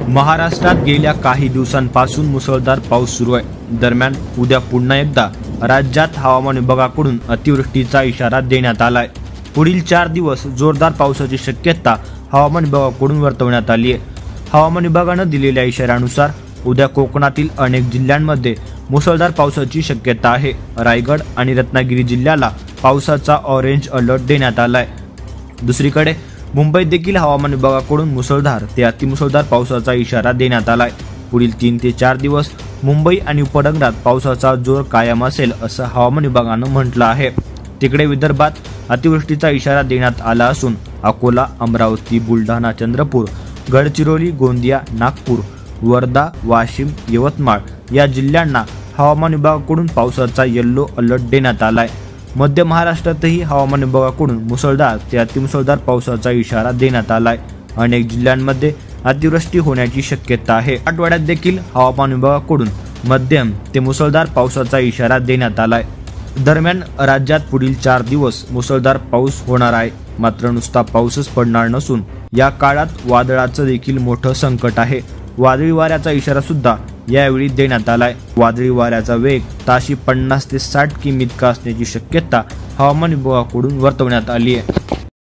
महाराष्ट्रात गेल्या काही दिवसांपासून मुसळधार पाऊस सुरू आहे। दरम्यान उद्या पुन्हा एकदा राज्यात हवामान विभागाकडून अतिवृष्टीचा इशारा देण्यात आलाय। पुढील 4 दिवस जोरदार पावसाची शक्यता हवामान विभागाकडून वर्तवण्यात आली आहे। हवामान विभागाने दिलेल्या इशाऱ्यानुसार उद्या कोकणातील अनेक जिल्ह्यांमध्ये मुसळधार पावसाची शक्यता आहे। रायगड आणि रत्नागिरी जिल्ह्याला पावसाचा ऑरेंज अलर्ट देण्यात आलाय। दुसरीकडे मुंबईत देखील हवामान विभागाकडून मुसळधार ते अतिमुसळधार पावसाचा इशारा देण्यात आलाय। पुढील 3 ते 4 दिवस मुंबई आणि उपनगरात पावसाचा जोर कायम असेल असं हवामान विभागानं म्हटलं आहे। तिकडे विदर्भात अतिवृष्टीचा इशारा देण्यात आला असून अकोला, अमरावती, बुलढाणा, चंद्रपूर, गडचिरोली, गोंदिया, नागपूर, वर्धा, वाशिम, यवतमाळ या जिल्ह्यांना हवामान विभागाकडून पावसाचा येलो अलर्ट देण्यात आलाय। मध्य महाराष्ट्रातही हवामान विभागाकडून मुसळधार ते अतिमुसळधार पावसाचा इशारा देण्यात आलाय। अनेक जिल्ह्यांमध्ये अतिवृष्टी होण्याची शक्यता आहे। मराठवाड्यात देखील हवामान विभागाकडून मध्यम ते मुसळधार पावसाचा इशारा देण्यात आलाय। दरम्यान राज्यात पुढील 4 दिवस मुसळधार पाऊस होणार आहे। मात्र नुसता पाऊसच पडणार नसून या काळात वादळाचं देखील मोठं संकट आहे। वादळी वाऱ्याचा इशारा सुद्धा यावेळी देण्यात आलाय। वादळी वाऱ्याचा वेग ताशी 50 ते 60 किमी इतका असण्याची शक्यता हवामान विभागाकडून वर्तवण्यात आली आहे।